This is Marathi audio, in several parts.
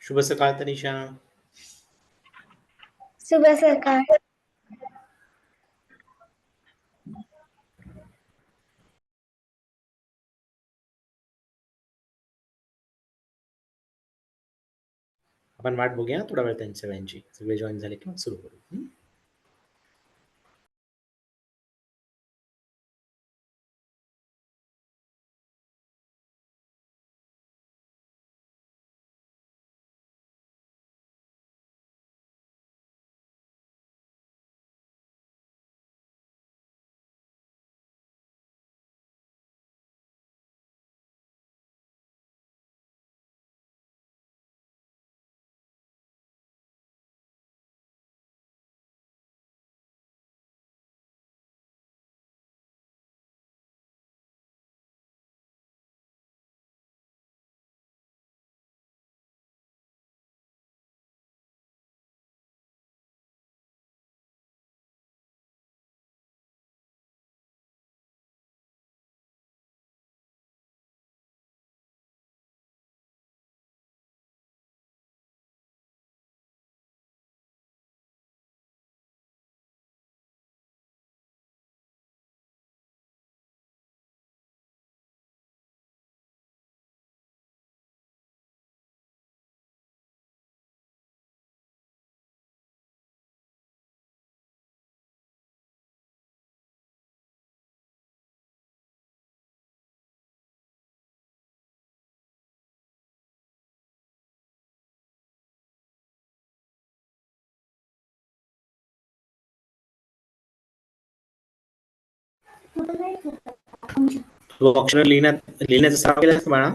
शुभ सकाळ तनिषा. शुभ सकाळ. आपण वाट बघूया थोडा वेळ त्यांच्या सगळ्यांची. सगळे जॉईन झाले की मग सुरू करू. तू अक्षर लिहिण्याचा सराव केलास का बाळा?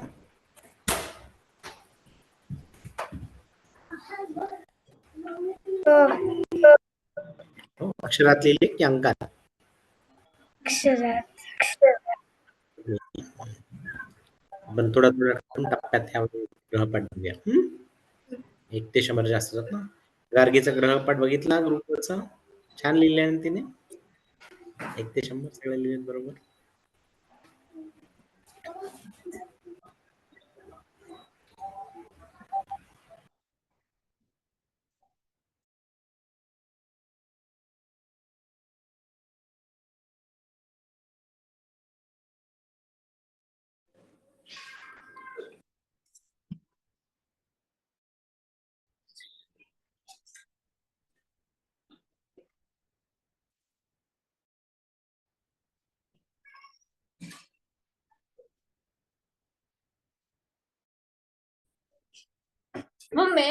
हो, अक्षरात लिहिले की अंकात? अक्षरात. पण थोडा टप्प्यात ह्यावेळी ग्रहपाठ बघूया. 1 ते 100 जास्त जात ना. गार्गीचा ग्रहपाठ बघितला ग्रुपवरचा? छान लिहिलंय ना तिने. 1 ते 100 सगळे लिहिलेत बरोबर. मम्मी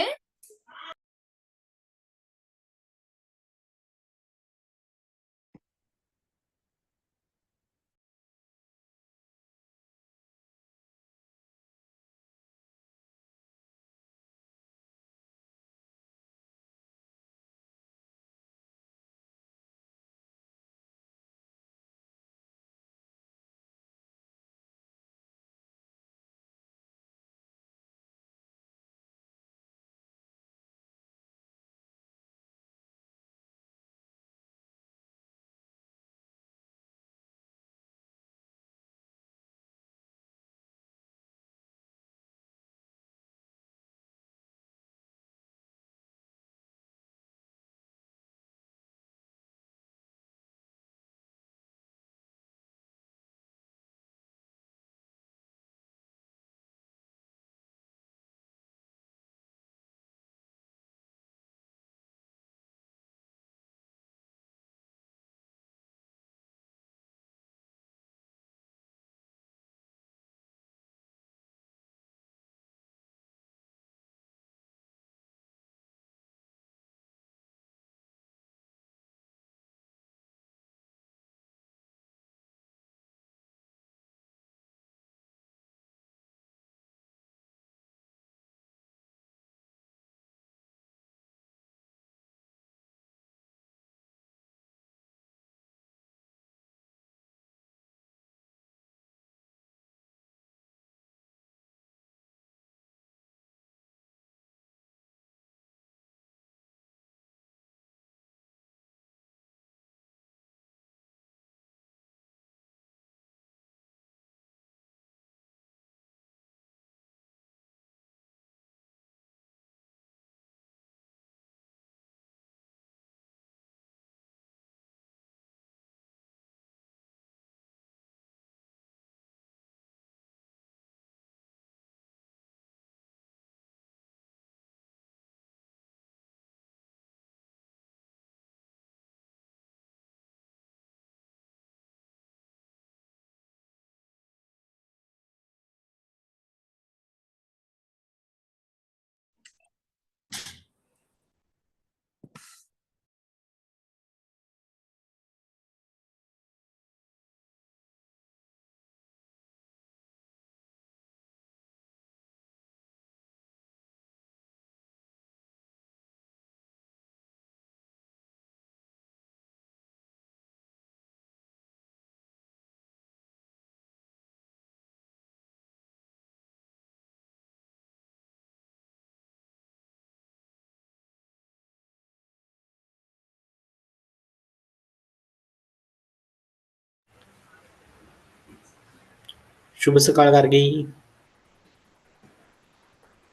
शुभ सकाळ गार्गी.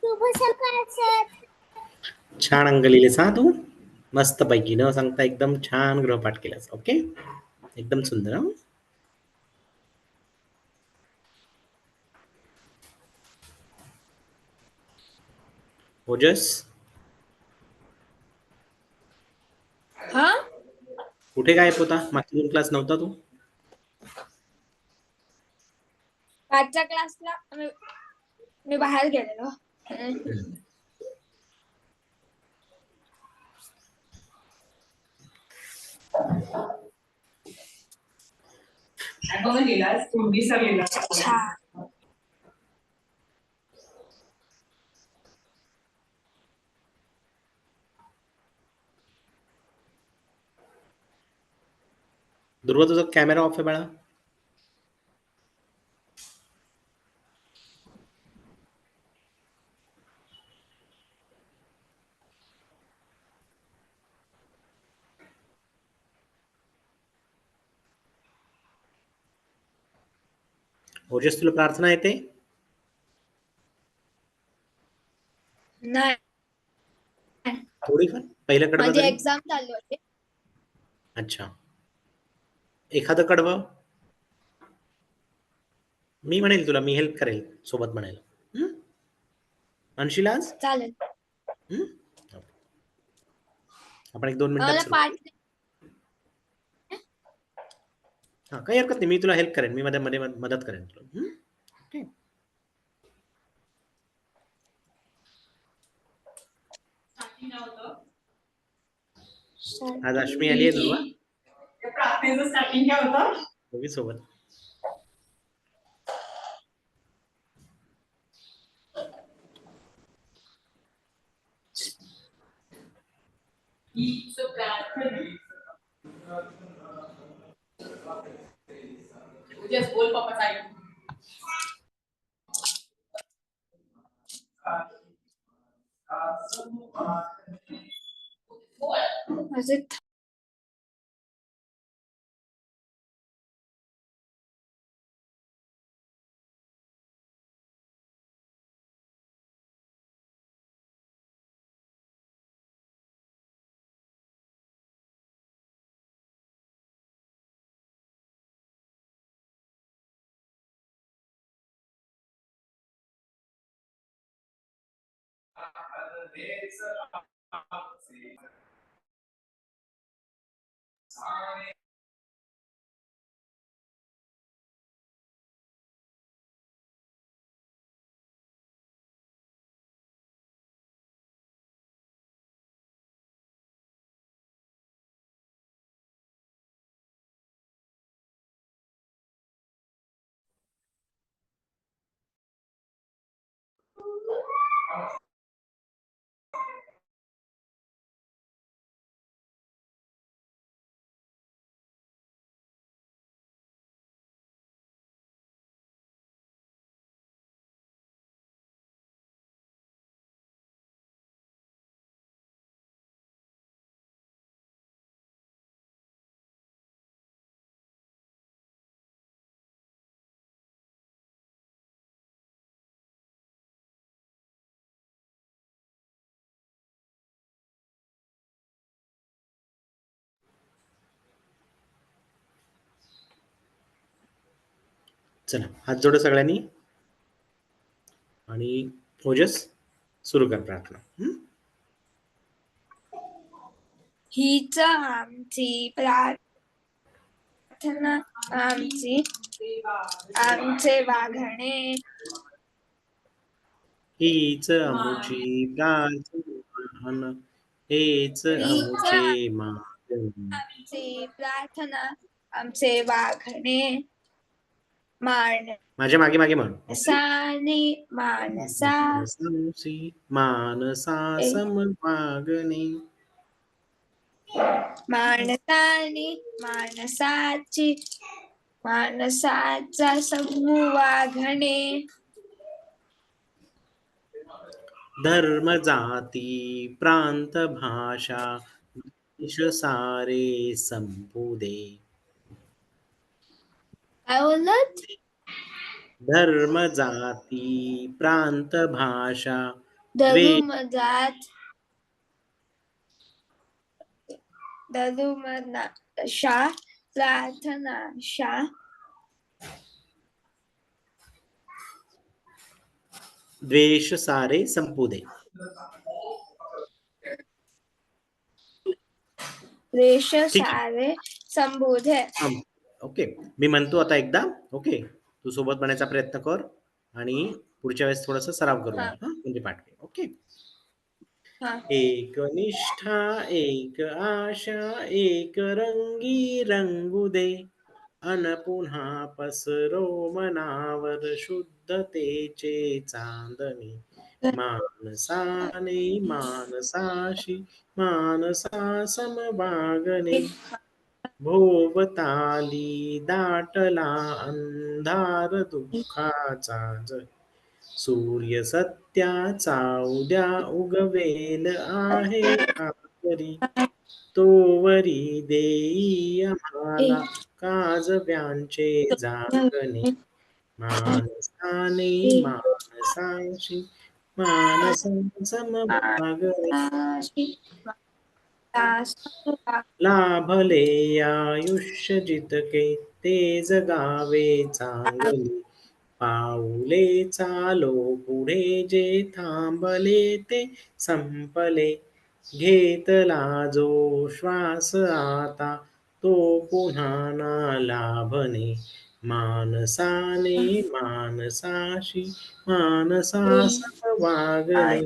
शुभ सकाळ सर. छान अंक लिहिलेस हा तू. मस्त पैकी न सांगता एकदम छान गृहपाठ केलास. ओके, एकदम सुंदर. हा ओजस, हा कुठे गायब होता? मागच्या 2 क्लास नव्हता तू. 5च्या क्लासला मी बाहेर गेलेलो. अच्छा. ध्रुव, तुझा कॅमेरा ऑफ आहे बाळा. ओजस, तुला प्रार्थना येते? नाही, थोडीफार पहिलं कडवं माझी तरी. एक्झाम चालू होती. अच्छा, एखादं कडवं. मी म्हणेल तुला, मी हेल्प करेल सोबत म्हणायला. म्हणशील आज? चालेल. हम्म? आपण 1-2 मिनिटात मला सुरू पाठ करू. हा, काही हरकत नाही, मी तुला हेल्प करेन, मी मध्ये मध्ये मदत करेन तुला. ओके. आज अश्मी आली आहे ध्रुवा प्रार्थनेचं स्टार्टिंग काय होतं? दोघी सोबत. हीच प्रार्थना. उद्याच बोल पप्पा ऐक. माझे चला, हात जोडा सगळ्यांनी आणि ओजस सुरू कर प्रार्थना. हीच आमची प्रार्थना, आमचे वागणे. हीच आमुची प्रार्थना, हेच हीच आमुचे मागणे. आमची प्रार्थना, आमचे वागणे. माझ्या मागे मागे म्हण. मानसा मानसा सम मागणे. मानसानी मानसाचा समूह वागणे. धर्म, जाती, प्रांत, भाषा, देश सारे संपू दे. काय बोलत? धर्म जाती प्रांत भाषा धर्म जात शा प्रार्थना शा द्वेष सारे संपू दे. रेष ठीक आहे. सारे संबोधे. ओके, मी म्हणतो आता एकदा. ओके, तू सोबत बनायचा प्रयत्न कर आणि पुढच्या वेळेस थोडासा सराव करू. हा. म्हणजे पाठ कर. ओके. हा. एक निष्ठा एक आशा एक रंगी रंगू दे अन पुन्हा पसरो मनावर शुद्धतेचे चांदणे मानसाने मानसाशी मानसा समवागणे भोवताली दाटला अंधार दुःखाचा जर सूर्य सत्याचा उद्या उगवेल आहे खातरी तोवरी देई आम्हाला काजव्यांचे जागणे मानसाने मानसाशी मानसा समभागणे लाभले आयुष्य जितके ते जगावे चांगले पाऊले चालो पुढे जे थांबले ते संपले घेतला जो श्वास आता तो पुन्हा ना लाभणे मानसाने मानसाशी मानसा समवागणे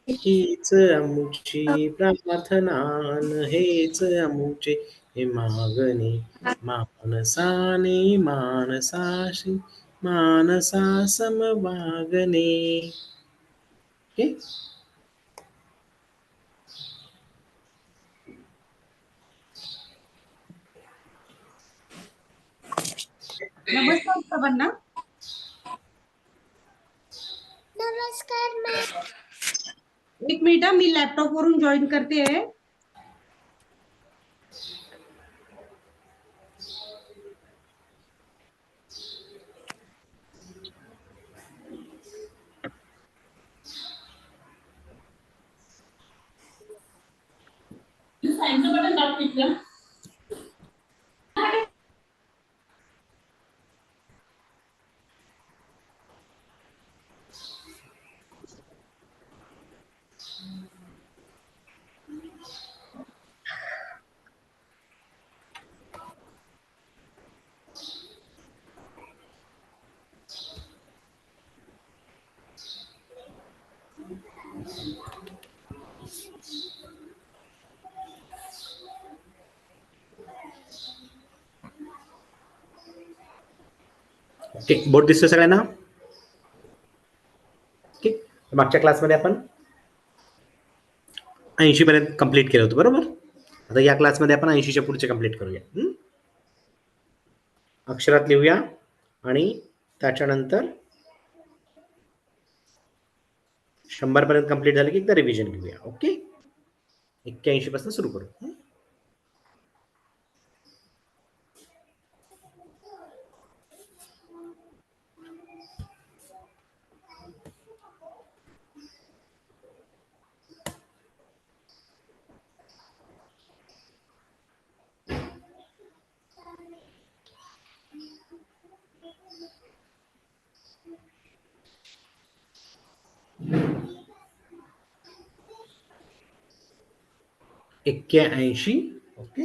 हीच अमुची प्रार्थना न हेच अमुचे हे मागणे मानसाने मानसाशी मानसा समवागणे. ओके. नमस्कार सर्वांना. नमस्कार मॅम. एक मिनिट मी लॅपटॉप वरून जॉईन करते. बटन दाबलं. ओके, बोर्ड दिसतो सगळ्यांना. ओके, मागच्या क्लासमध्ये आपण 80 पर्यंत कंप्लीट केलं होतं बरोबर. आता या क्लासमध्ये आपण 80च्या पुढचे कंप्लीट करूया. अक्षरात लिहूया आणि त्याच्यानंतर 100 पर्यंत कंप्लीट झालं की एकदा रिव्हिजन घेऊया. ओके, 81 पासून सुरू करू. 81. ओके,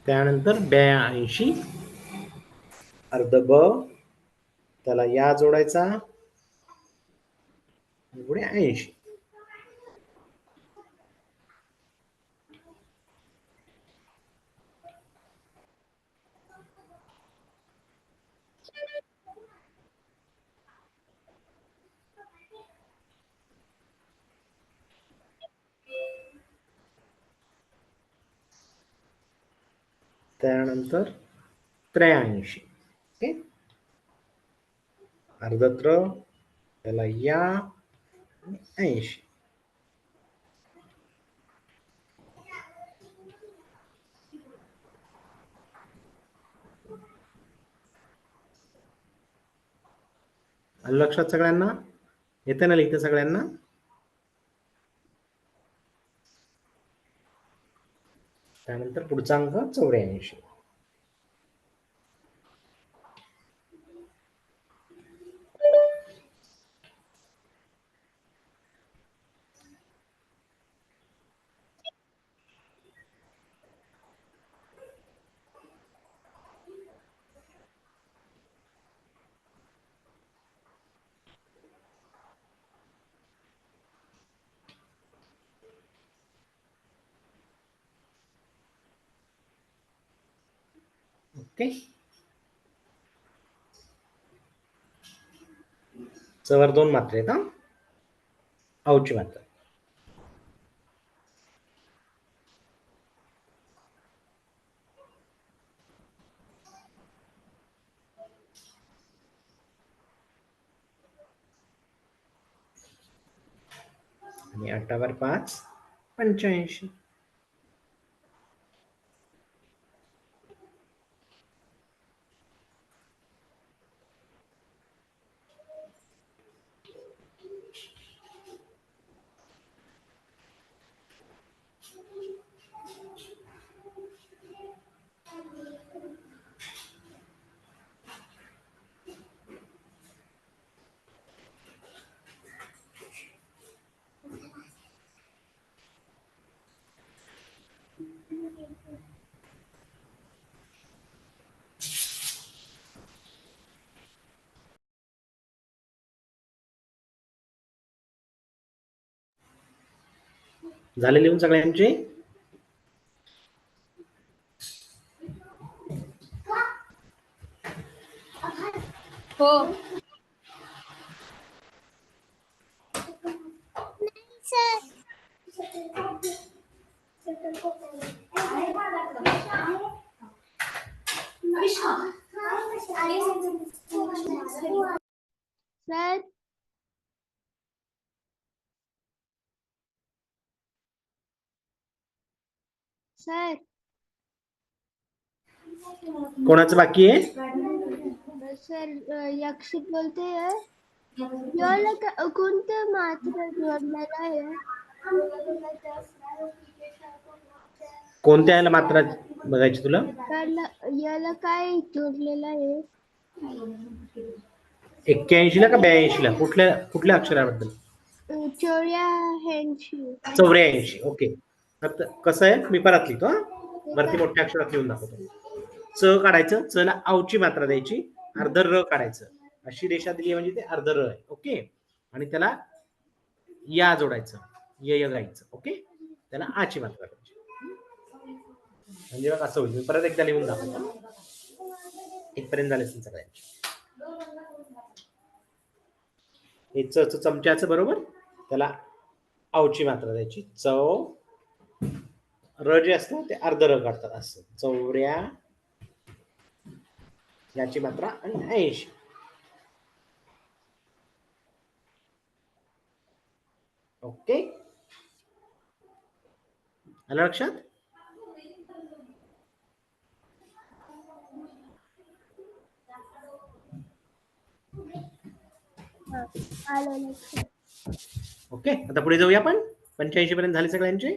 त्यानंतर 82 अर्ध ब त्याला या जोडायचा पुढे 80. त्यानंतर 83. ओके, अर्धत्र त्याला या 80. लक्षात सगळ्यांना येते ना लिहितं सगळ्यांना? त्यानंतर पुढचा अंक 84. ओके, चवर 2 मात्रे आहेत. औची मात्रा. आणि 8 वर 5 85. झाले लिहून सगळ्यांचे? हो सर. सर सर कोणाचं बाकी आहे? सर यक्षित बोलते आहे. याला कोणतं मात्र जोडलेला आहे? कोणत्या याला मात्रा बघायची तुला? याला काय जोडलेलं आहे? 81 ला का 82 ला? कुठल्या अक्षराबद्दल? 84. 84. ओके, आता कसं आहे मी परत लिहितो. वरती मोठ्या अक्षरात लिहून दाखवतो. च काढायचं, च ला औची मात्रा द्यायची, अर्ध र काढायचं. अशी रेषा दिली म्हणजे ते अर्ध र आहे. ओके, आणि त्याला या जोडायचं, य गायचं. ओके, त्याला आची मात्रा द्यायची. म्हणजे बघ असं होईल. मी परत एकदा लिहून दाखवतो. इथपर्यंत झाले असेल सगळ्यांचे. हे च चमच्याचं बरोबर, त्याला औची मात्रा द्यायची. चव र जे असतं ते अर्ध र काढतात. असं 84 याची मात्रा आणि 80. ओके, आलं लक्षात? ओके, आता पुढे जाऊया आपण. 85 पर्यंत झाले सगळ्यांचे.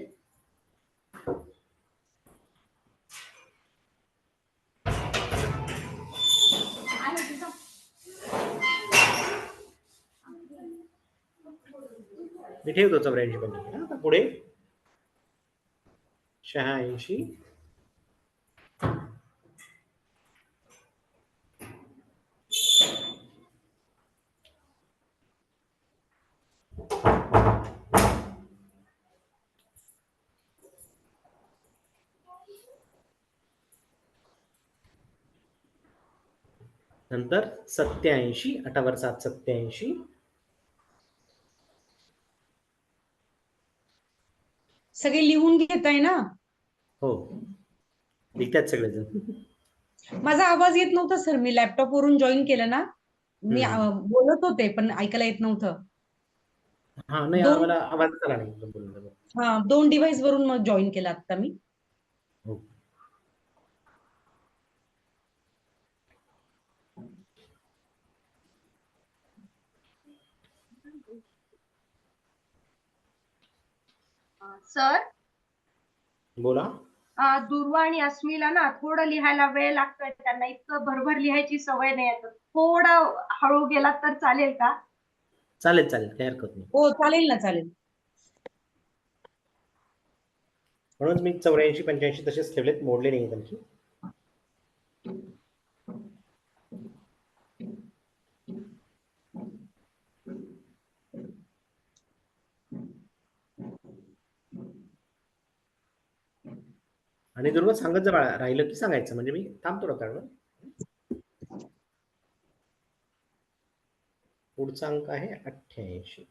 मी ठेवतो 84 पर्यंत. आता पुढे 86. नंतर 87. 8 वर 7 87. सगळे लिहून घेताय ना? हो, लिहितात सगळेजण. माझा आवाज येत नव्हता सर, मी लॅपटॉप वरून जॉईन केलं ना, मी बोलत होते पण ऐकायला येत नव्हतं. हा नाही दोन आम्हाला आवाज आला नाही एकदम बोलणं. हा 2 डिव्हाइस वरून मग जॉईन केलं आता मी. हो. सर बोला. दुर्वा आणि अस्मिला ना थोडं लिहायला वेळ लागतोय, त्यांना इतकं भरभर लिहायची सवय नाही आहे, तर थोडं हळू गेलात तर चालेल का? चालेल चालेल, काही हरकत नाही. हो चालेल ना, चालेल. म्हणून मी 84-85 तसेच ठेवलेत, मोडले नाही त्यांची. आणि दुर्वा सांगत जा बाळा, राहिलं की सांगायचं, म्हणजे मी थांबतो ना कारण. पुढचा अंक आहे 88.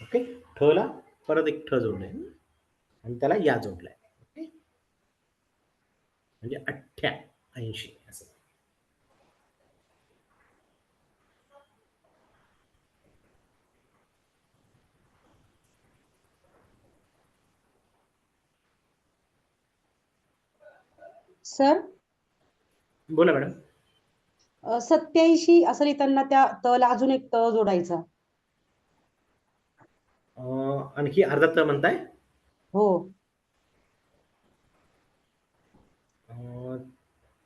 ओके. ठ ला परत एक ठ जोडलाय आणि त्याला या जोडलाय. ओके, म्हणजे 88 असं. सर बोला मॅडम. 87 असं लिहिताना त्या तला अजून एक त जोडायचा. आणखी अर्धा त म्हणताय? हो.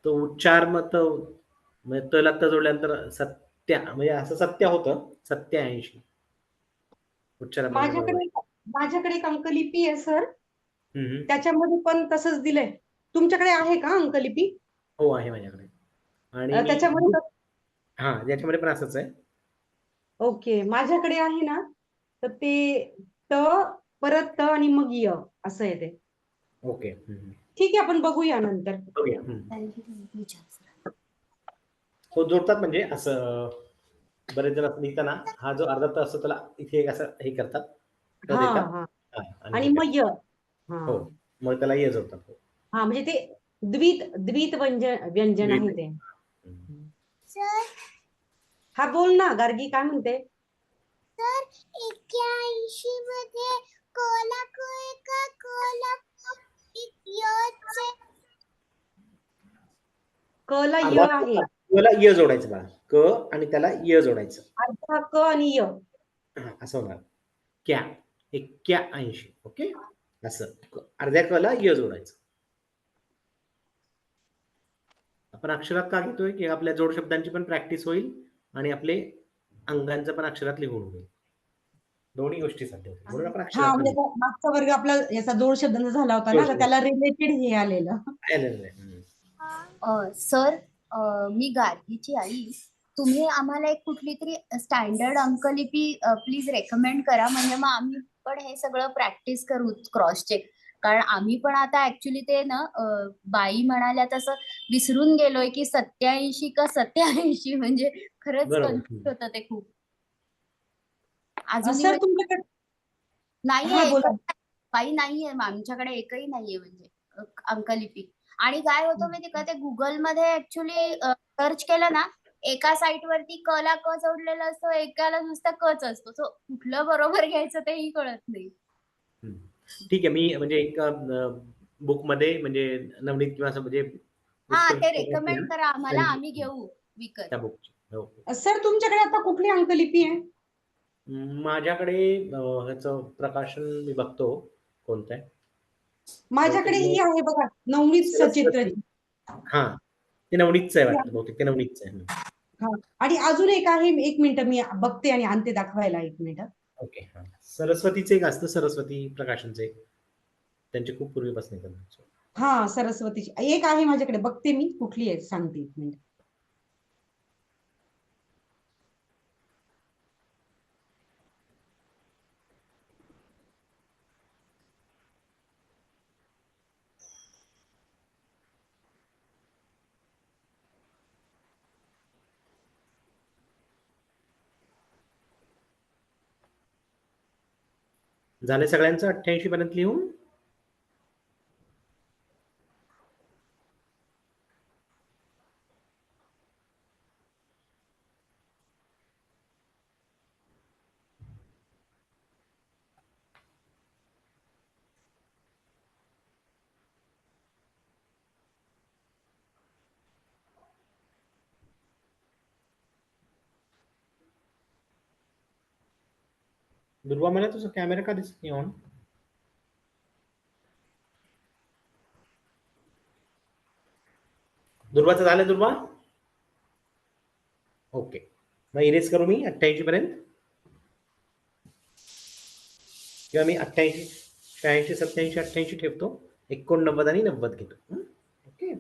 तो उच्चार मग म्हणजे तला त जोडल्यानंतर सत्या, म्हणजे असं सत्य होतं 87 उच्चाराप्रमाणे बरोबर. माझ्याकडे एक अंकलिपी आहे सर, आहे. त्याच्यामध्ये पण तसंच दिलंय. तुमच्याकडे आहे का अंकलिपी? हो आहे माझ्याकडे. आणि मी त्याच्यामध्ये हा ज्याच्यामध्ये पण असंच आहे. ओके, माझ्याकडे आहे ना, तर ते त परत त आणि मग य असं आहे ते. ओके. ठीक आहे, आपण बघूया नंतर. बघूया. हो जोडतात, म्हणजे असं बरेच जण असं लिहिताना हा जो अर्धा त असतो त्याला इथे एक असं हे करतात, त हा देतात. हा हा, आणि हे मग य. करतात. हा हो, मग त्याला ये जोडतात. हो. हा म्हणजे ते द्वित व्यंजन आहे ते. सर हा बोल ना गार्गी, काय म्हणते? सर 81 मध्ये कोला का कोला क ला य अर्धा आहे, त्याला य जोडायचं बाळा, क आणि त्याला य जोडायचं. अर्धा क आणि य. हा, असं होणार. क्या 81. ओके, असं अर्ध्या क ला य जोडायचं. आपण अक्षरात का घेतोय की आपल्या जोड शब्दांची पण प्रॅक्टिस होईल आणि आपले अंगांचं पण अक्षरात लिहून होईल. दोन्ही गोष्टी साध्य होतील, म्हणून आपण हा अक्षरात म्हणजे लिहितो. मागचा वर्ग आपला याचा जोड शब्दांचा झाला होता जोड ना, तर शब्द. त्याला रिलेटेड हे आलेलं. सर मी गार्गीची आई. तुम्ही आम्हाला एक कुठली तरी स्टँडर्ड अंकलिपी प्लीज रेकमेंड करा, म्हणजे मग आम्ही पण हे सगळं प्रॅक्टिस करू, क्रॉस चेक. कारण आम्ही पण आता ऍक्च्युली ते ना बाई म्हणाल्या तसं विसरून गेलोय की 87 का 87, म्हणजे खरंच बरोबर. कन्फ्युज होतं ते खूप. अजूनही सर तुमच्याकडे नाहीये, हा बोला. बाई नाहीये आमच्याकडे, एकही नाहीये म्हणजे अंकलिपी. आणि काय होतं माहिती का, ते गुगल मध्ये ऍक्च्युली सर्च केलं ना, एका साईट वरती क ला क जोडलेला असतो, एकाला नुसता कच असतो. सो कुठलं बरोबर घ्यायचं तेही कळत नाही. ठीक आहे, मी म्हणजे एक बुक मध्ये म्हणजे नवनीत किंवा असं म्हणजे हा, ते पुस्तक रेकमेंड करा आम्हाला, आम्ही घेऊ विकत. त्या बुकची. हो. सर तुमच्याकडे आता कुठली अंकलिपी आहे? माझ्याकडे ह्याचं प्रकाशन मी बघतो कोणतं आहे. माझ्याकडे ही आहे बघा, नवनीत सचित्र. हा, ते नवनीतच आहे वाटतं बहुतेक, ते नवनीतच आहे. हा, आणि अजून एक आहे, 1 मिनिट मी बघते आणि आणते दाखवायला, 1 मिनिट. ओके. हा, सरस्वतीचे एक असतं, सरस्वती प्रकाशनचे, त्यांचे खूप पूर्वीपासून येतात. हा सरस्वतीची एक आहे माझ्याकडे, बघते मी कुठली आहे सांगते एक मिनिट. झाले सगळ्यांचं 88 पर्यंत लिहून? दुर्वा, मला तुझा कॅमेरा का दिसत नाही ऑन? दुर्वाचं झालं दुर्वा? ओके, मग इरेज करू मी 88 पर्यंत, किंवा मी 88, 86, 87, 88 ठेवतो, 89 आणि 90 घेतो. ओके,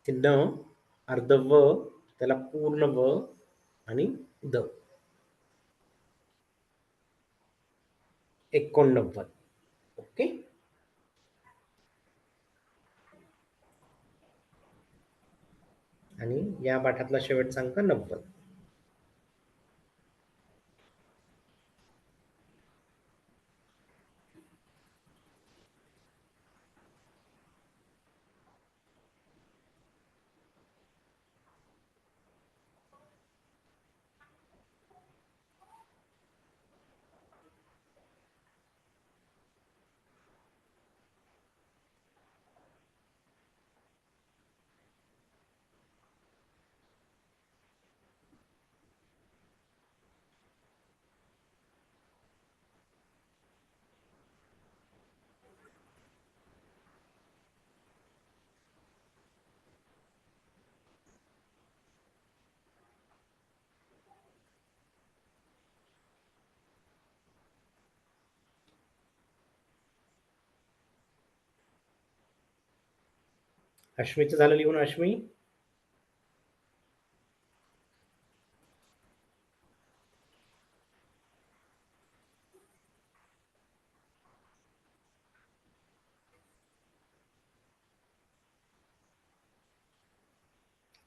न अर्ध व, त्याला पूर्ण व आणि द, 89. ओके, आणि या पाठातला शेवटचा अंक 90. अश्मीचं झालं लिहून? अश्मी,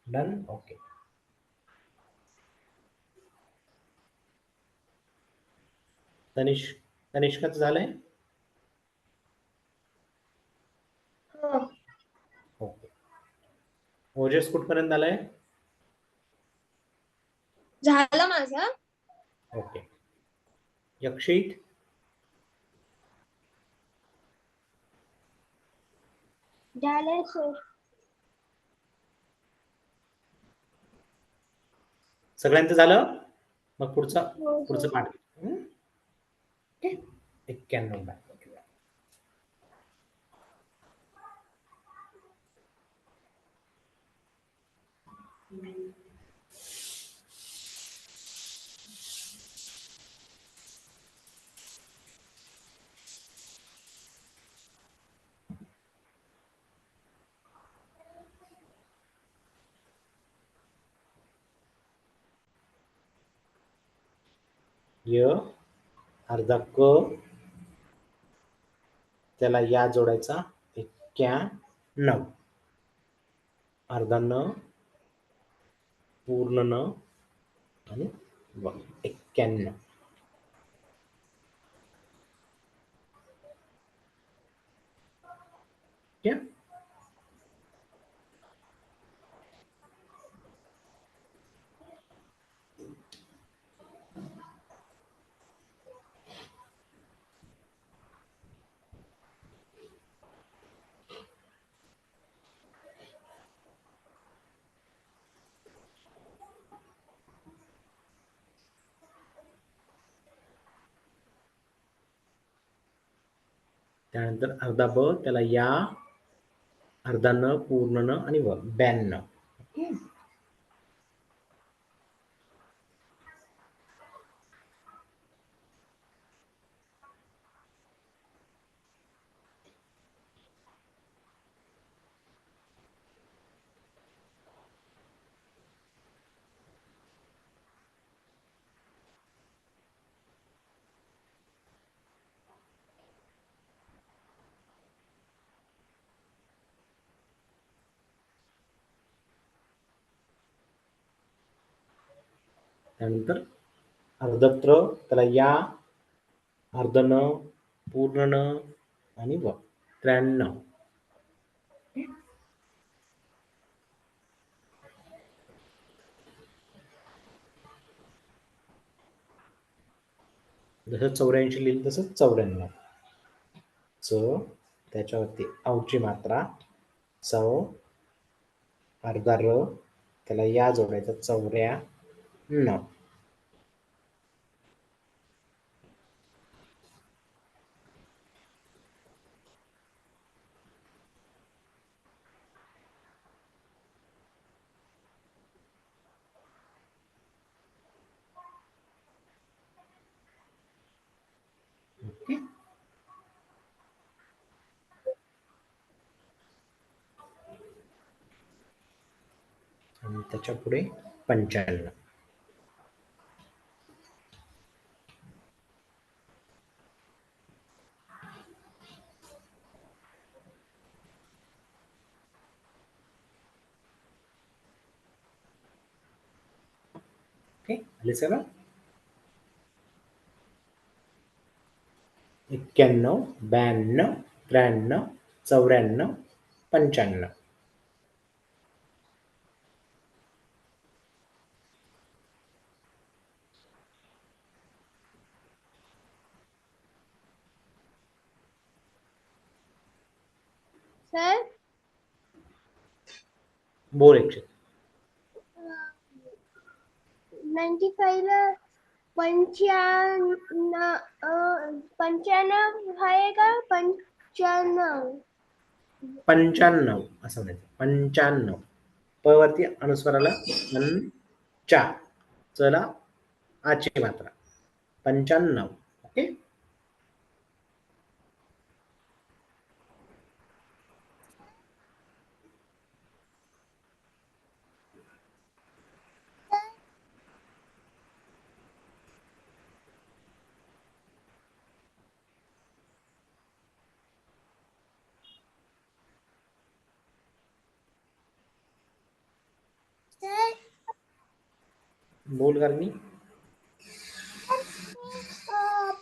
डन. ओके, तनिष्काचं झालंय? ओके, ओजस कुठपर्यंत आलाय? झालं माझं. ओके, यक्षित? झालं सर. सगळ्यांचं झालं? मग पुढचं पाठ. 91 बाय. य अर्धा क, त्याला या जोडायचा, 91, अर्धा न, पूर्ण न आणि व, 91. ठीक आहे. त्यानंतर अर्धा ब, त्याला या, अर्धा न, पूर्ण न आणि व 92. ओके. त्यानंतर अर्धत्र, त्याला या, अर्ध न, पूर्ण न आणि व 93. जसं 84 लिहिलं तसं 94. च, त्याच्यावरती औची मात्रा, चव, अर्धा र, त्याला या जोडायचा 94. ओके. आणि त्याच्या पुढे 95. ओके, आले सगळं. 91, 92, 93, 94, 95. सर बोल एकशे. 95 ला 95 आहे का 95? 95 असं म्हणायचं. 95. प वरती अनुस्वाराला चा, चला आची मात्रा 95. ओके. सर बोल करणी.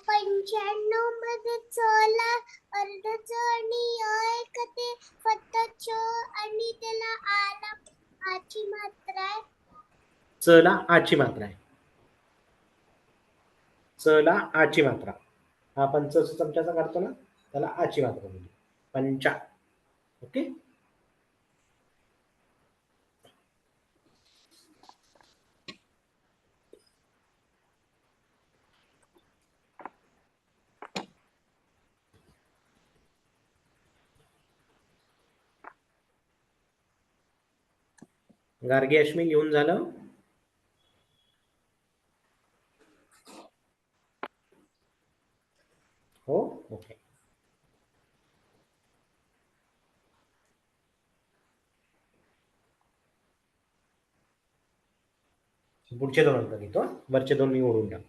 95 मध्ये च ला अर्ध च आणि य आहे का ते फक्त च आणि त्याला आला आची मात्रा आहे? चला आची मात्रा आहे. चला आची मात्रा. हा आपण च चमच्याचा काढतो ना, त्याला आची मात्रा म्हणजे 5. ओके. गार्गी अश्मी लिहून झालं? हो. ओके. पुढचे 2 अंक घेतो. वरचे 2 मी ओढून टाक.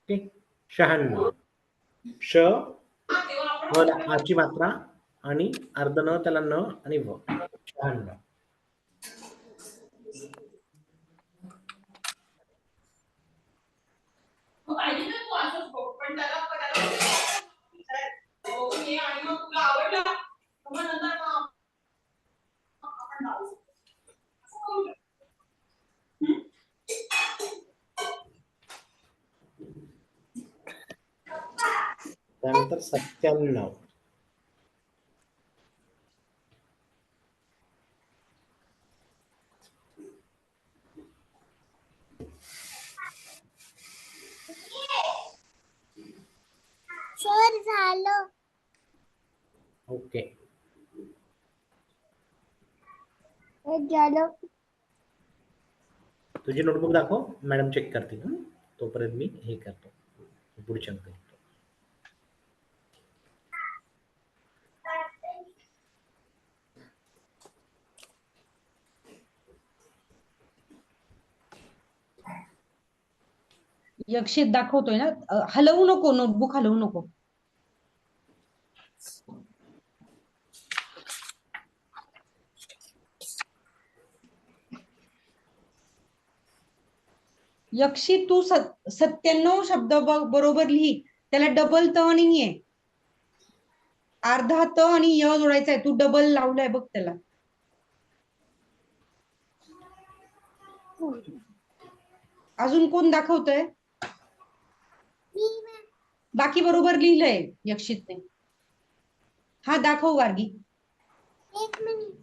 ओके. 96. श, व ला आची मात्रा आणि अर्ध न त्याला न आणि व 96. त्यानंतर 97. सर झालं. ओके. झालं. तुझी नोटबुक दाखव, मॅडम चेक करतील. तोपर्यंत मी हे करतो, पुढच्या अंक लिहितो. यक्षित दाखवतोय ना, हलवू नको, नोटबुक हलवू नको. यक्षित तू 97 शब्द बरोबर लिही, त्याला डबल त नाहीये, अर्धा त आणि य जोडायचा आहे, तू डबल लावलाय बघ त्याला. अजून कोण दाखवतोय? बाकी बरोबर लिहिलंय यक्षितने. हा दाखव गार्गी. एक मिनिट.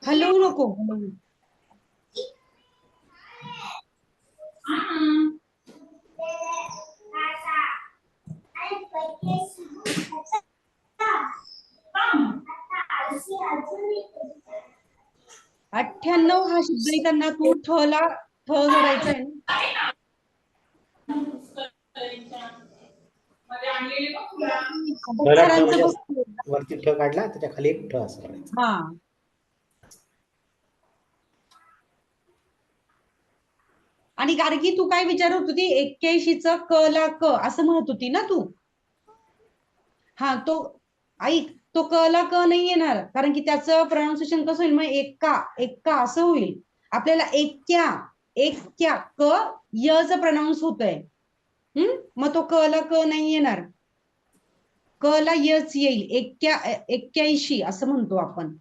हलवू नको, हलवू. अजून 98 हा शब्द लिहिताना तू ठ ला ठ जोडायचा आहे ना. मला ठ अक्षरांचं म्हणजे बघ. वरती ठ काढला, त्याच्या खाली एक ठ असं करायचं. हा. आणि गार्गी तू काय विचारत होती? 81 क ला क असं म्हणत होती ना तू? हा, तो ऐक, तो क ला क नाही येणार, कारण की त्याचं प्रोनाउन्सिएशन कसं होईल? मग एक्का असं होईल. आपल्याला एक्क्या क य च प्रोनाउन्स होतंय. मग तो क ला क नाही येणार, क ला यच येईल. 81 असं म्हणतो आपण.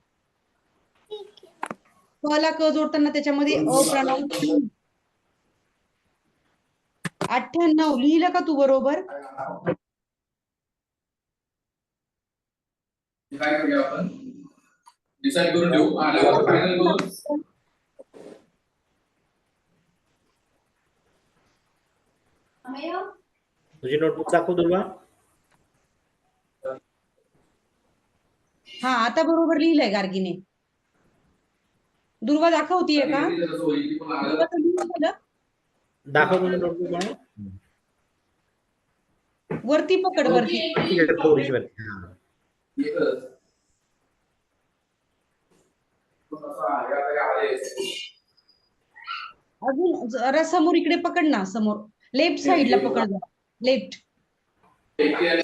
क ला क जोडताना त्याच्यामध्ये अ प्रोनाउन्स. 98 लिहिलं का तू बरोबर? काय करूया आपण, डिसाईड करून देऊ, आल्यावर फायनल करू. तुझी नोटबुक दाखव दुर्वा. हा, आता बरोबर लिहिलंय गार्गीने. दुर्वा दाखवतीये का? दाखव तुझी नोटबुक मला. वरती पकड, वरती. थोडीशी वरती. हा. अजून जरा समोर इकडे पकड ना, समोर लेफ्ट साइडला पकड, लेफ्ट. ठीक आहे.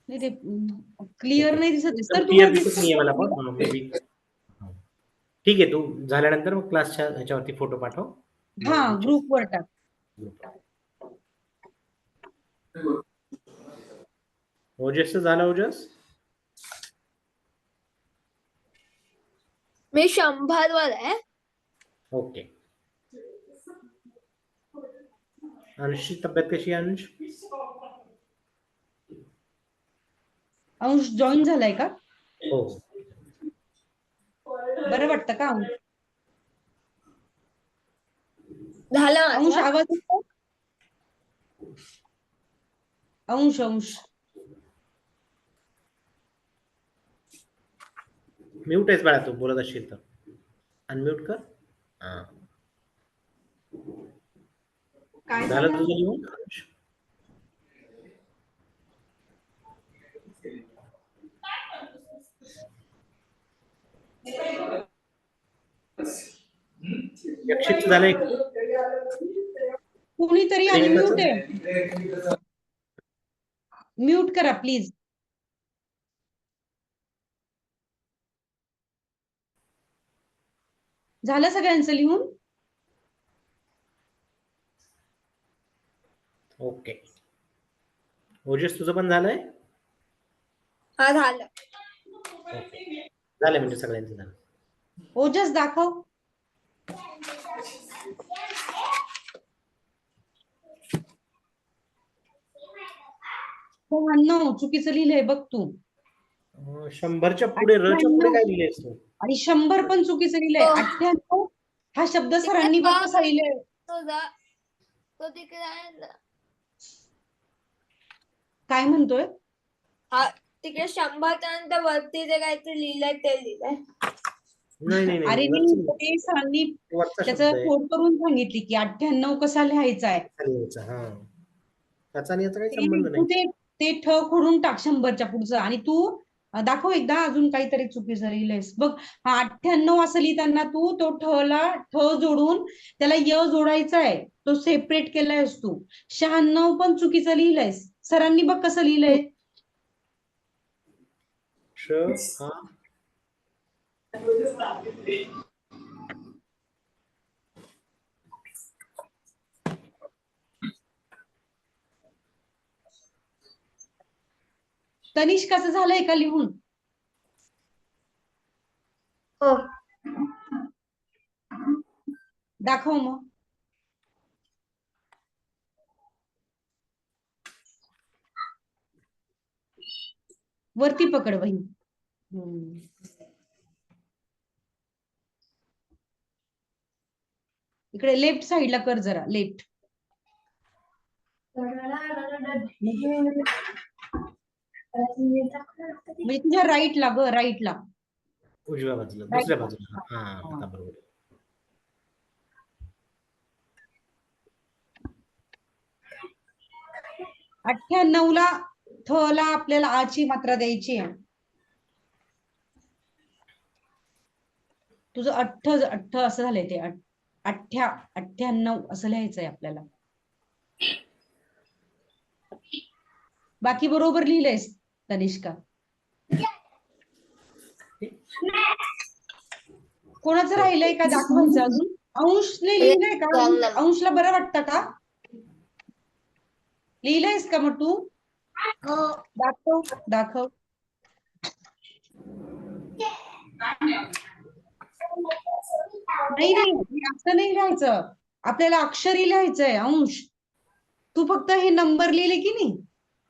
नाही, ते क्लिअर नाही दिसत. तर क्लिअर दिसत नाहीये मला पण, मे बी. ठीक आहे, तू झाल्यानंतर मग क्लासच्या ह्याच्यावरती फोटो पाठव. हा, ग्रुप वर टाक. ओजस झालं? ओजस मी 100 वर आहे. ओके. अंशची तब्येत कशी आहे? अंश जॉईन झालाय का? हो. बरं वाटतं का अंश? झालं अंश आवाज येतो? अंश म्यूट आहेस बाळा, तू बोलत असशील तर अनम्यूट कर. हा, काय झालं झालं? तुझं लिहून? यक्षितचं झालंय का? कुणीतरी रेखाचं? अनम्यूट आहे, म्यूट करा प्लीज. झालं सगळ्यांचं लिहून? ओके. ओजस तुझं पण झालंय? हा झालं. ओके, झालंय म्हणजे सगळ्यांचं झालं. ओजस दाखव. हो, चुकीचं लिहिलंय बघ तू. 100च्या पुढे रच्या पुढे काय लिहिलंयस तू? आणि 100 पण चुकीचं लिहिलंय. हो. 98 हा शब्द सरांनी बघ कसा लिहिलंय. तो तिकडे आहे ना. काय म्हणतोय? हा तिकडे 100 त्यानंतर वरती जे काहीतरी लिहिलंय ते लिहिलंय. नाही नाही अरे नाही, नाही, ते सरांनी वरचा शब्द त्याचं आहे. कोड करून सांगितली की 98 कसा लिहायचा आहे. लिहायचा, हा. त्याचा आणि याचा काही ते संबंध तू नाही. ते ठ खोडून टाक 100च्या पुढचं. आणि तू दाखव एकदा अजून काहीतरी चुकीचं लिहिलंयस बघ. हा 98 असं लिहिताना तू तो ठ जोडून त्याला य जोडायचा आहे, तो सेपरेट केलायस तू. 96 पण चुकीचं लिहिलंयस. सरांनी बघ कसं लिहिलंय. श हा तनिष्काचं झालंय का लिहून? हो. दाखव मग. वरती पकड बहीण. इकडे लेफ्ट साइडला कर जरा, लेफ्ट. म्हणजे तुझ्या राईटला ग, राईटला. उजव्या बाजूला, दुसऱ्या बाजूला. हा, आता बरोबर. 98 ला थ ला आपल्याला आ ची मात्रा द्यायची आहे. तुझं 98 असं झालंय ते. 98 असं लिहायचंय आपल्याला. बाकी बरोबर लिहिलंयस तनिष्का. कोणाचं राहिलंय का दाखवायचं अजून? अंशने लिहिलंय का? अंशला बरं वाटतं का? लिहिलंयस का मग तू? दाखव दाखव. नाही नाही, असं नाही लिहायचं. आपल्याला अक्षरी लिहायचंय अंश. तू फक्त हे नंबर लिहिले की नाही,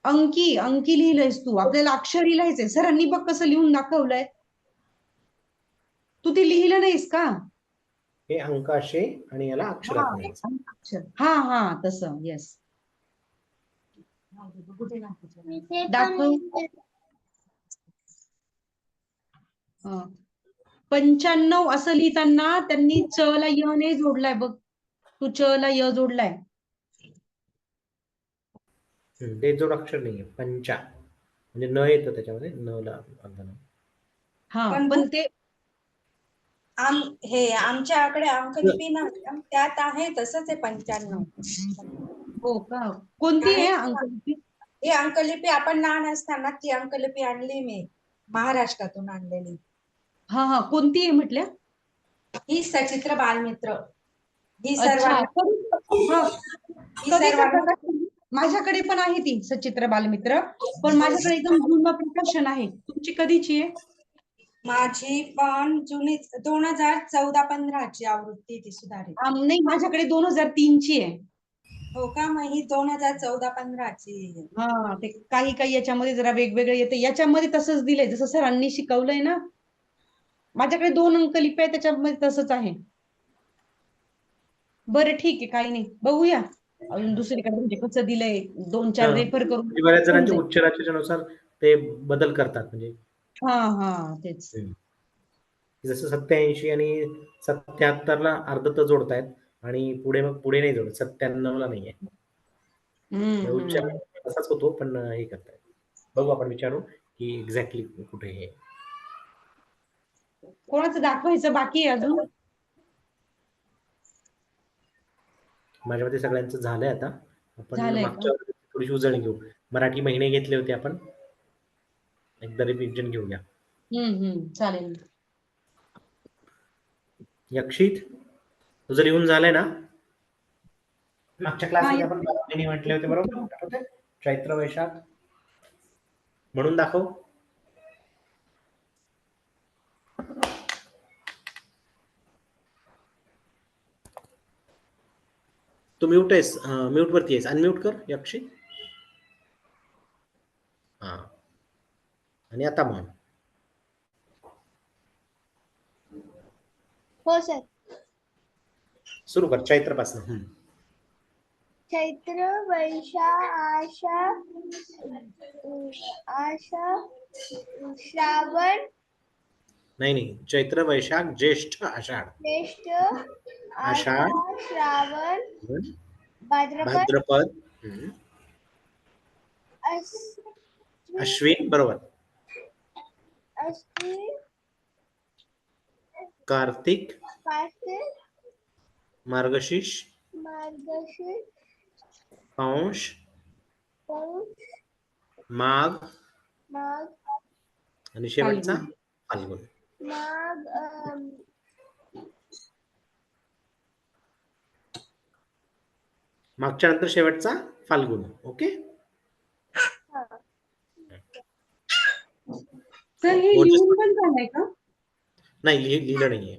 अंकी अंकी लिहिलंयस तू. आपल्याला अक्षरी लिहायचंय. सरांनी बघ कसं लिहून दाखवलंय. तू ते लिहिलं नाहीस का? हे अंकाशे आणि याला अक्षरात लिहायचं. हा हा तसं. येस. इथे पण दाखव. 95 असं लिहिताना त्यांनी च ला य ने जोडलाय बघ. तू च ला य जोडलाय. ते जोड अक्षर नाहीये. पंचा म्हणजे न येतं त्याच्यामध्ये, न ला अर्धा न. हा पण ते हे आमच्याकडे अंकलिपी नव्हत्या, त्यात आहे तसंच आहे 95. हो का? कोणती आहे अंकलिपी? ही अंकलिपी आपण लहान असताना ती अंकलिपी आणली मी महाराष्ट्रातून आणलेली. हा हा, कोणती आहे म्हटल्या? ही सचित्र बालमित्र. ही अच्छा. सर्वांना कधी माझ्याकडे पण आहे ती सचित्र बालमित्र, पण माझ्याकडे एकदम जुनं प्रकाशन आहे. तुमची कधीची आहे? माझी पण जुनी 2014-15 ची आवृत्ती ती सुधारित. नाही, माझ्याकडे 2003 ची आहे. हो का? मग ही 2014-15 ची. हा, ते काही काही याच्यामध्ये जरा वेगवेगळे येते. याच्यामध्ये तसंच दिलंय जसं सरांनी शिकवलंय ना. माझ्याकडे 2 अंकलिपी आहे, त्याच्यामध्ये तसंच आहे. बरं ठीक आहे, काही नाही, बघूया अजून दुसरीकडे म्हणजे कसं दिलंय. 2-4 रेफर करून. म्हणजे बऱ्याच जणांच्या उच्चाराच्या नुसार ते बदल करतात म्हणजे. हा हा तेच. जसं 87 आणि 77ला अर्ध तर जोडतायत आणि पुढे नाही जोडत, 97ला नाहीये. उच्चार तसाच होतो, पण हे करतायत. बघू आपण विचारू की एक्झॅक्टली कुठे हे. कोणाचं दाखवायचं बाकी आहे अजून? माझ्या मते सगळ्यांचं झालंय आता. आपण झालंय का? मागच्या वर्गाची थोडीशी उजळणी घेऊ. मराठी महिने घेतले होते आपण. एकदा रिव्हिजन घेऊया. चालेल. यक्षित, तुझं लिहून झालंय ना? मागच्या क्लासमध्ये हा, आपण 12 महिने म्हटले होते, बरोबर? आठवतंय? चैत्र, वैशाख म्हणून दाखव. तू म्यूट आहेस, म्यूट वरती आहेस. अनम्यूट कर यक्षित. हा, आणि आता म्हण. हो सर. सुरू कर चैत्रपासून. चैत्र, आषा, श्रावण, नाही, चैत्र, वैशाख, ज्येष्ठ, आषाढ. ज्येष्ठ, आषाढ, श्रावण, हं, भाद्रपद, भाद्रपद, अश्विन, बरोबर. अश्विन, कार्तिक, मार्गशीर्ष, पौष, माघ, आणि शेवटचा फाल्गुन. मागच्या नंतर शेवटचा फाल्गुन. ओके. सर हे लिहून पण झालंय का? नाही, लिहिलं नाहीये.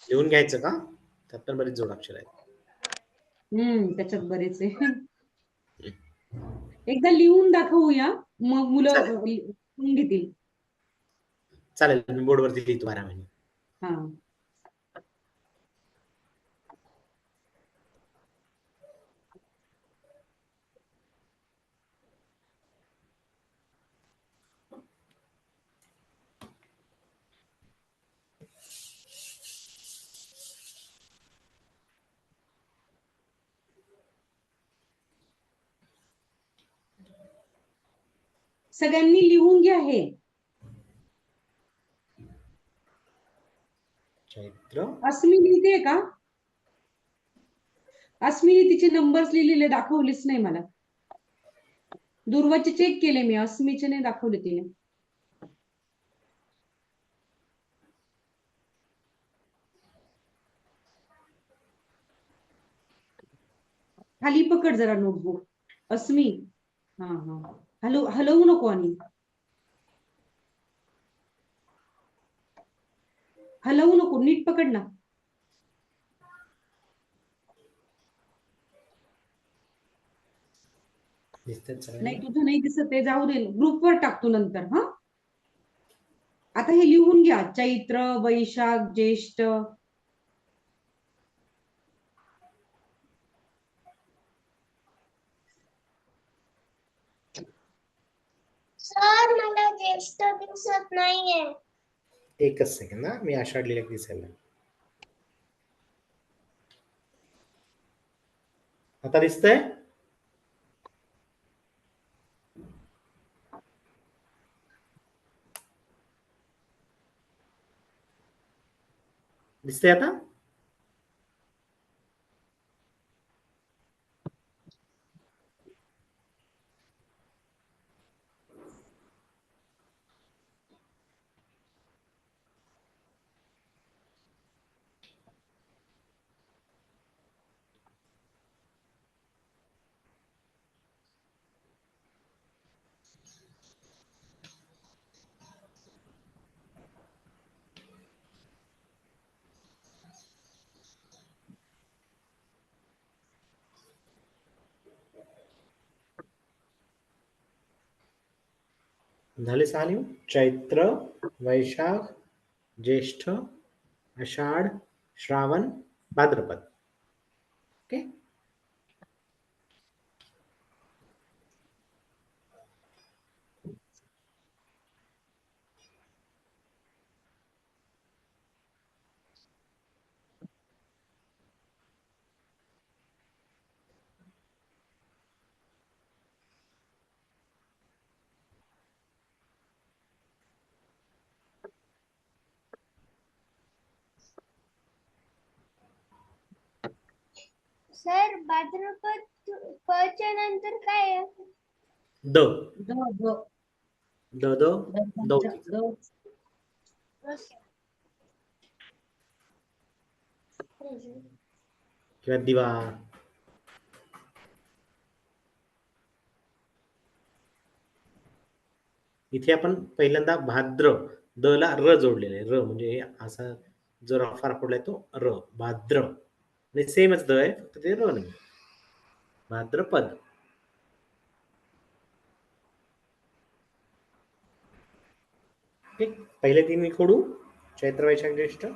लिहून घ्यायचं का? त्यात पण बरीच जोडाक्षर आहेत. त्याच्यात बरेच आहे. एकदा लिहून दाखवूया, मग मुलं लिहून घेतील. चालेल, मी बोर्डवरती लिहितो 12 महिने. हा. सगळ्यांनी लिहून घ्या हे. चैत्र, अस्मी लिहिते का? अस्मीने तिचे नंबर्स लिहिलेले दाखवलेच नाही मला. दुर्वाचे चेक केले मी, अस्मीचे नाही दाखवले तिने. खाली पकड जरा नोटबुक. अस्मी, हा, हलवू नको. आणि हलवू नको, नीट पकड ना. नाही, तुझं नाही दिसत ते, जाऊ दे, ग्रुपवर टाकतो नंतर. हा, आता हे लिहून घ्या. चैत्र, वैशाख, ज्येष्ठ. सर मला ज्येष्ठ दिसत नाहीये. एकच सेकंड, मी आषाढ लिहिलं दिसायला. आता दिसतंय? दिसतंय आता? झाले 6 लिहून? चैत्र, वैशाख, ज्येष्ठ, आषाढ, श्रावण, भाद्रपद. ओके. सर भाद्रपद पच्या नंतर काय आहे? द द द द द दौतीचं. द किंवा दिवा. इथे आपण पहिल्यांदा भाद्र द ला र जोडलेलं आहे. र म्हणजे हे असा जो रफा पडलाय तो र भाद्र आणि सेमच द आहे फक्त ते र नाही. भाद्रपद. ठीक. पहिले 3 मी खोडू. चैत्र वैशाख ज्येष्ठ.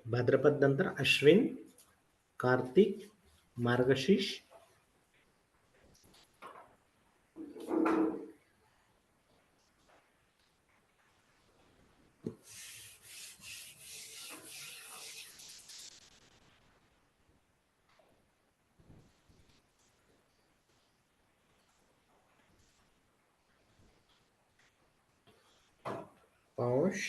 भाद्रपद नंतर अश्विन, कार्तिक, मार्गशीर्ष, पौष,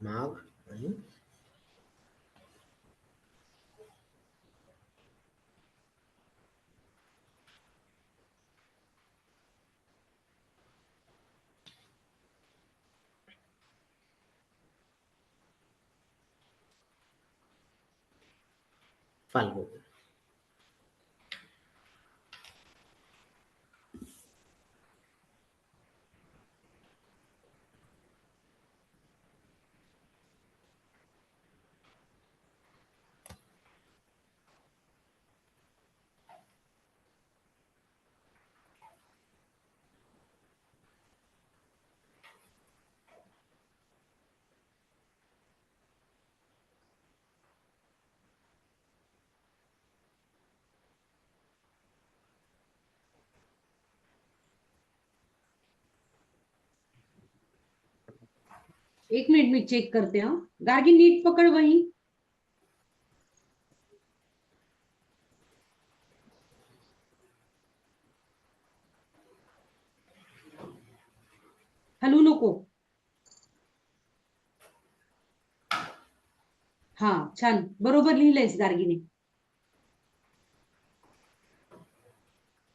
माघ आणि फाल्गुन. एक मिनिट मी चेक करते. हा गार्गी नीट पकड वही. हलू नको. हा छान बरोबर लिहिलंयस गार्गीने.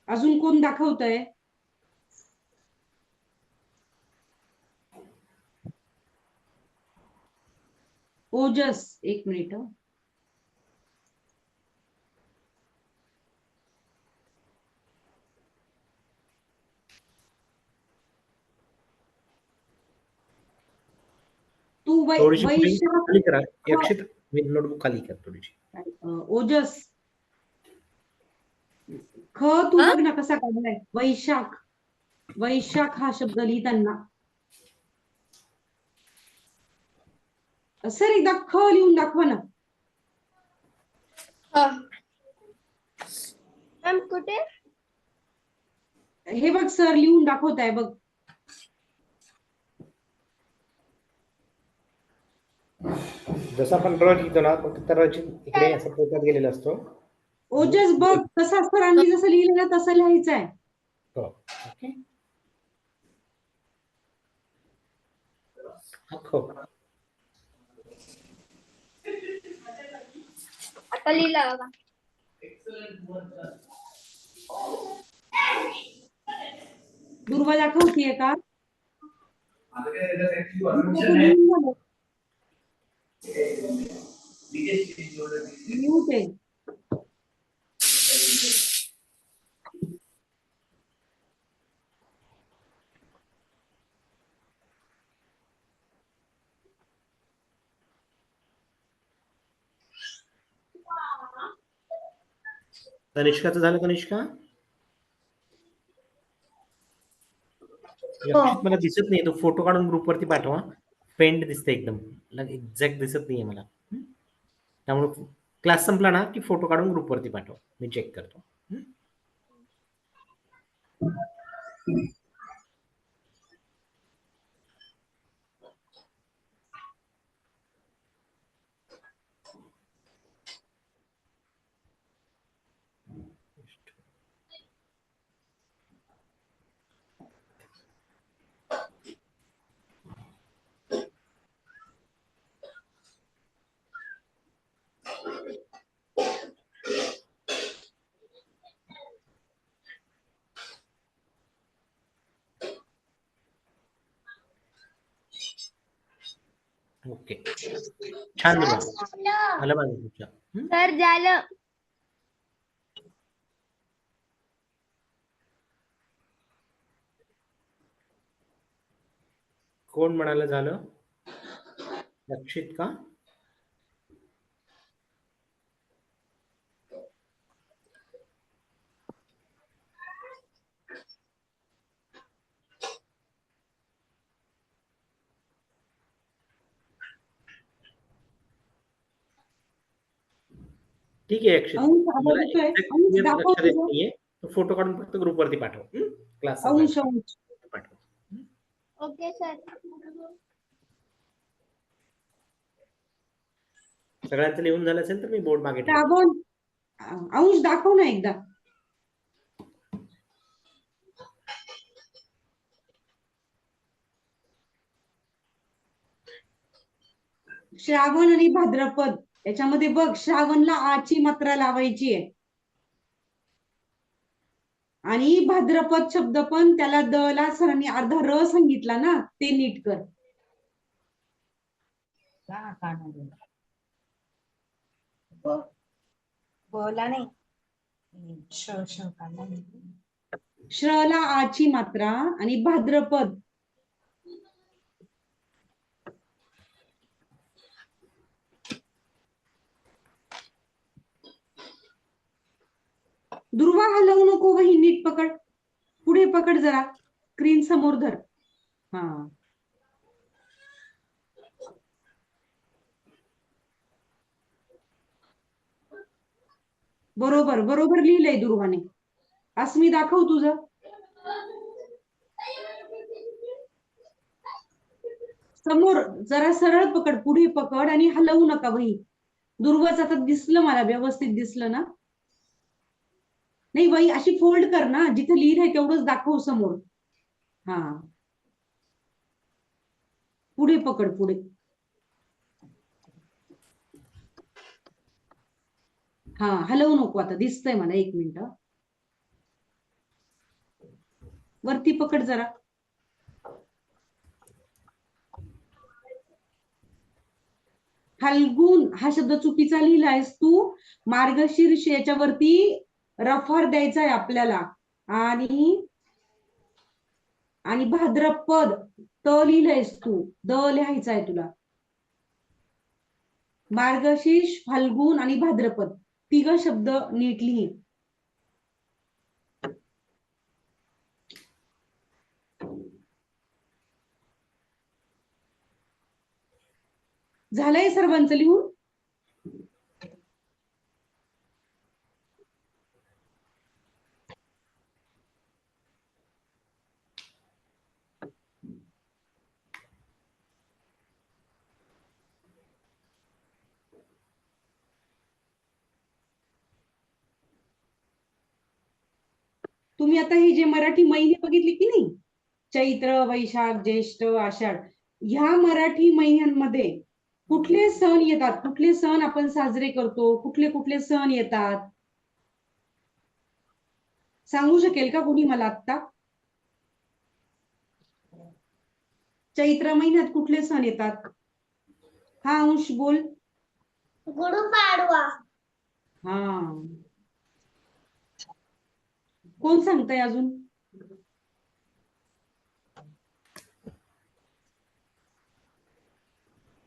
अजून कोण दाखवतंय? ओजस. एक मिनिट. तू थोडीशी वैशाख खाली करा. अक्षित नोटबुक खाली कर थोडीशी. ओजस. ख तू बघ ना कसा काढलाय. वैशाख. वैशाख हा शब्द लिहिताना सर एकदा ख लिहून दाखवा ना. मॅम कुठे? हे बघ सर लिहून दाखवताय बघ. जसा आपण र लिहितो ना तर इकडे असं पोटात गेलेला असतो. ओजस बघ तसा सरांनी जसं लिहिलं ना तसं लिहायचं आहे. हो. ओके. आता लिहिला बघा. दुर्वा दाखवतीये का? आता काय त्याच्यात actually दुर्वाचं permission आहे. लिहून झालं. Mute आहे. तनिष्काचं झालं? तनिष्का लक्षित मला दिसत नाही, तो फोटो काढून ग्रुपवरती पाठवा. पेंड दिसते एकदम, एक्झॅक्ट दिसत नाहीये मला. त्यामुळे क्लास संपला ना की फोटो काढून ग्रुपवरती पाठवा, मी चेक करतो. ओके, छान दुर्वा, आलं माझं तुमच्या. सर झालं. कोण म्हणालं झालं? लक्षित का? ठीक आहे अक्षित, अंश आवाज मला येतोय? exact अंश clear दाखव लक्षात येत तुझं. नाहीये, तो फोटो काढून फक्त ग्रुपवरती पाठव. क्लास अंश अंश पाठव. Okay sir. सगळ्यांचं लिहून झालं असेल तर मी बोर्ड मागे ठेवतो. श्रावण अंश दाखव ना एकदा. श्रावण आणि भाद्रपद याच्यामध्ये बघ, श्रावणला आची मात्रा लावायची आहे आणि भाद्रपद शब्द पण त्याला द ला सरांनी अर्धा र सांगितला ना, ते नीट कर. बोला नाही. श्र ला आची मात्रा आणि भाद्रपद दुर्वा हलवू नको, वही नीट पकड, पुढे पकड जरा, स्क्रीन समोर धर. हा बरोबर बरोबर लिहिलंय दुर्वाने. अस्मी दाखव तुझं. समोर जरा सरळ पकड, पुढे पकड आणि हलवू नका वही. दुर्वाच आता दिसलं मला, व्यवस्थित दिसलं ना? नाही, वही अशी फोल्ड कर ना, जिथे लिहिलंय तेवढंच दाखव समोर. हा पुढे पकड, पुढे. हा हलवू नको, आता दिसतंय मला. 1 मिनिट, वरती पकड जरा. फाल्गुन हा शब्द चुकीचा लिहिलायस तू. मार्गशीर्ष याच्यावरती रफार द्यायचा आहे आपल्याला. आणि भाद्रपद त लिहिलंयस तू, द लिहायचा आहे तुला. मार्गशीर्ष, फाल्गुन आणि भाद्रपद 3 शब्द नीट लिही. झालंय सर्वांचं लिहून? तुम्ही आता हे जे मराठी महिने बघितले की नाही, चैत्र, वैशाख, ज्येष्ठ, आषाढ, ह्या मराठी महिन्यांमध्ये कुठले सण येतात, कुठले सण आपण साजरे करतो, कुठले कुठले सण येतात? सांगू शकेल का कोणी मला आत्ता? चैत्र महिन्यात कुठले सण येतात? हा अंश बोल. गुढीपाडवा. हा, कोण सांगताय अजून?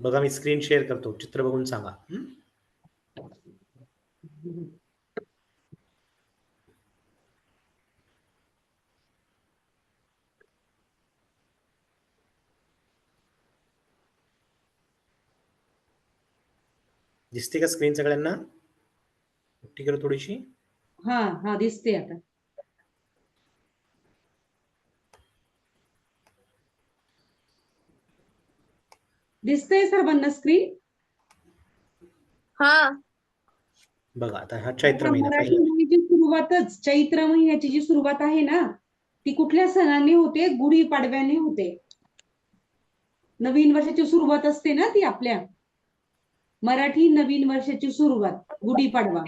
बघा मी स्क्रीन शेअर करतो, चित्र बघून सांगा. दिसते का स्क्रीन सगळ्यांना? मोठी करू थोडीशी. हा हा, दिसते आता. दिसतंय सर्वांना स्क्रीन? हा. बघा आता हा चैत्र महिना मराठी पहिला. महिन्याची सुरुवातच, चैत्र महिन्याची जी सुरुवात आहे ना, ती कुठल्या सणाने होते? गुढीपाडव्याने होते. नवीन वर्षाची सुरुवात असते ना ती आपल्या मराठी नवीन वर्षाची सुरुवात गुढीपाडवा.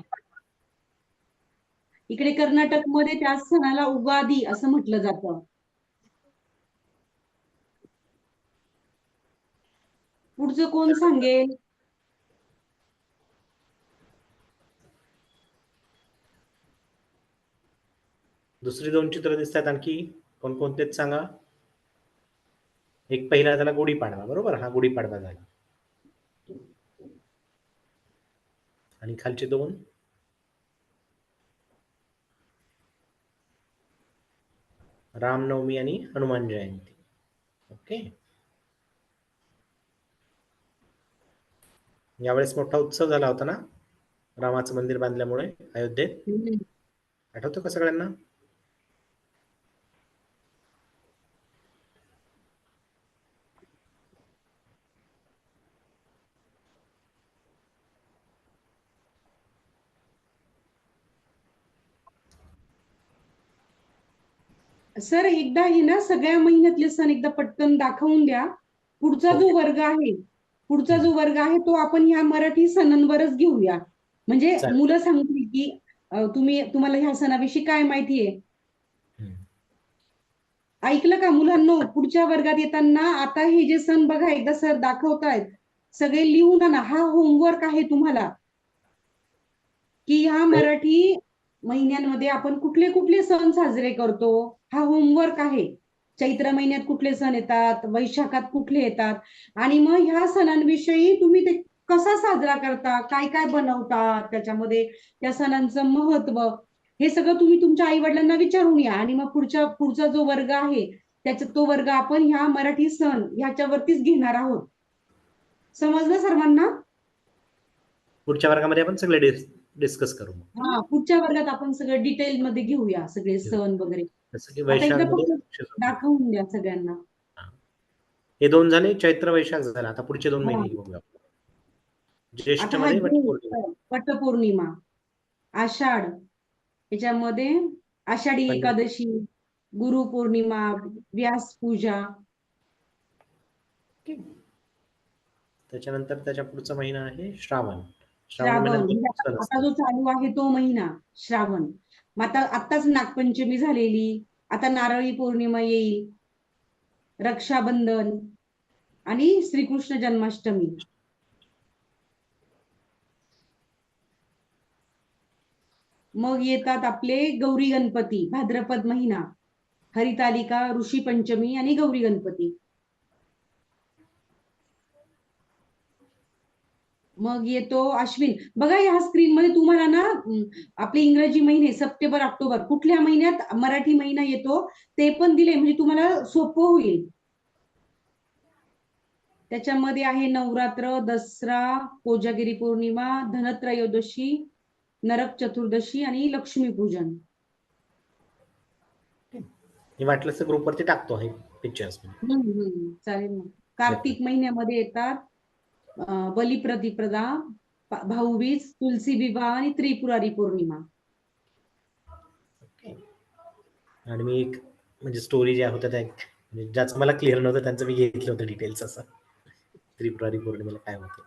इकडे कर्नाटक मध्ये त्या सणाला उगादी असं म्हटलं जातं. पुढचं कोण सांगेल? दुसरी 2 चित्र दिसतात आणखी कोणकोणतेच सांगा. एक पहिला झाला गुढीपाडवा, बरोबर? हा गुढीपाडवा झाला. आणि खालचे 2 रामनवमी आणि हनुमान जयंती. ओके. यावेळेस मोठा उत्सव झाला होता ना रामाचं मंदिर बांधल्यामुळे अयोध्येत. आठवतं का सगळ्यांना? सर एकदा हे ना सगळ्या महिन्यातले सण एकदा पटकन दाखवून द्या. पुढचा जो वर्ग आहे, पुढचा जो वर्ग आहे तो आपण ह्या मराठी सणांवरच घेऊया. म्हणजे चालेल. मुलं सांगतील की तुम्हाला ह्या सणाविषयी काय माहितीये. ऐकलं का मुलांनो? पुढच्या वर्गात येताना आता हे जे सण बघा एकदा सर दाखवतायत, सगळे लिहून आणा. हा होमवर्क आहे तुम्हाला की ह्या मराठी महिन्यांमध्ये आपण कुठले कुठले सण साजरे करतो. हा होमवर्क आहे. चैत्र महिन्यात कुठले सण येतात, वैशाखात कुठले येतात, आणि मग ह्या सणांविषयी तुम्ही ते कसा साजरा करता, काय काय बनवतात त्याच्यामध्ये, त्या सणांचं महत्व, हे सगळं तुम्ही तुमच्या आई वडिलांना विचारून या. आणि मग पुढचा जो वर्ग आहे त्याच्यात तो वर्ग आपण ह्या मराठी सण ह्याच्यावरतीच घेणार आहोत. समजलं सर्वांना? पुढच्या वर्गामध्ये आपण सगळे डिस्कस करू. हा, पुढच्या वर्गात आपण सगळं डिटेल मध्ये घेऊया सगळे सण वगैरे. जसं की आता एकदा वैशाखमध्ये फक्त दाखवून द्या सगळ्यांना. हे 2 झाले, चैत्र वैशाख झाला. आता पुढचे 2 हा. महिने घेऊया. ज्येष्ठ आता हा मध्ये वटपौर्णिमा. वटपौर्णिमा, आषाढ, याच्यामध्ये आषाढी एकादशी, गुरुपौर्णिमा, व्यास पूजा. त्याच्यानंतर त्याच्या पुढचा महिना आहे श्रावण. श्रावण महिन्यात म्हणजे सण आता असतात. जो चालू आहे तो महिना श्रावण. मग आताच नागपंचमी झालेली, आता नारळी पौर्णिमा येईल, रक्षाबंधन आणि श्रीकृष्ण जन्माष्टमी. मग येतात आपले गौरी गणपती, भाद्रपद महिना, हरितालिका, ऋषी पंचमी आणि गौरी गणपती. मग येतो अश्विन. बघा ह्या स्क्रीन मध्ये तुम्हाला ना आपले इंग्रजी महिने सप्टेंबर ऑक्टोबर कुठल्या महिन्यात मराठी महिना येतो ते पण दिले, म्हणजे तुम्हाला सोपं होईल. त्याच्यामध्ये आहे नवरात्र, दसरा, कोजागिरी पौर्णिमा, धनत्रयोदशी, नरक चतुर्दशी आणि लक्ष्मीपूजन. हे वाटलं तर ग्रुपवरती टाकतो आहे पिक्चर्स. चालेल ना. कार्तिक महिन्यामध्ये येतात बलिप्रतिपदा, भाऊबीज, तुलसी विवाह आणि त्रिपुरारी पौर्णिमा. आणि मी एक म्हणजे स्टोरी ज्या होत्या त्या म्हणजे ज्याचं मला क्लिअर नव्हतं त्यांचं मी घेतलं होतं डिटेल्स. असं त्रिपुरारी पौर्णिमेला काय होतं.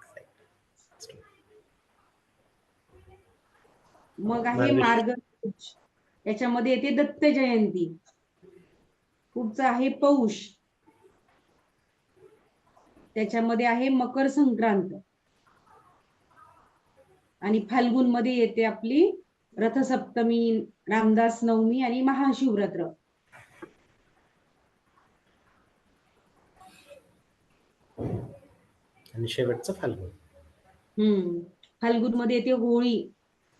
मग आहे मार्गशीर्ष. याच्यामध्ये येते दत्त जयंती. पुढचं आहे पौष. त्याच्यामध्ये आहे मकर संक्रांत. आणि फाल्गुन मध्ये येते आपली रथसप्तमी, रामदास नवमी आणि महाशिवरात्र. आणि शेवटचं फाल्गुन. फाल्गुन मध्ये येते होळी,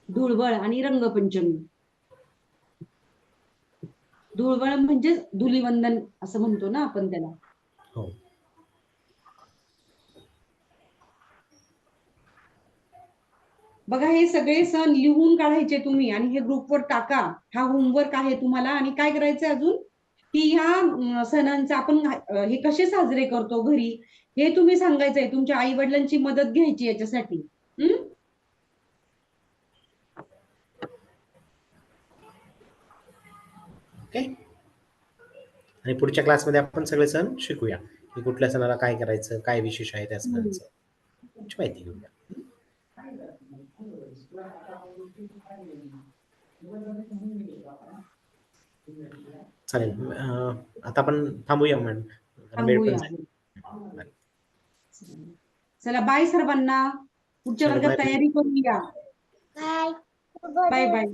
धुळवड आणि रंगपंचमी. धुळवड म्हणजे धुलीवंदन असं म्हणतो ना आपण त्याला. हो. बघा हे सगळे सण लिहून काढायचे तुम्ही आणि हे ग्रुपवर टाका. हा होमवर्क आहे तुम्हाला. आणि काय करायचं अजून की ह्या सणांचा आपण हे कसे साजरे करतो घरी हे तुम्ही सांगायचंय. तुमच्या आई वडिलांची मदत घ्यायची याच्यासाठी. ओके. आणि पुढच्या क्लासमध्ये आपण सगळे सण शिकूया की कुठल्या सणाला काय करायचं, काय विशेष आहे त्या सणांचं माहिती घेऊया. चालेल. आता आपण थांबूया मॅडम. चला बाय सर्वांना. पुढच्या वर्गात तयारी करूया. Bye bye bye.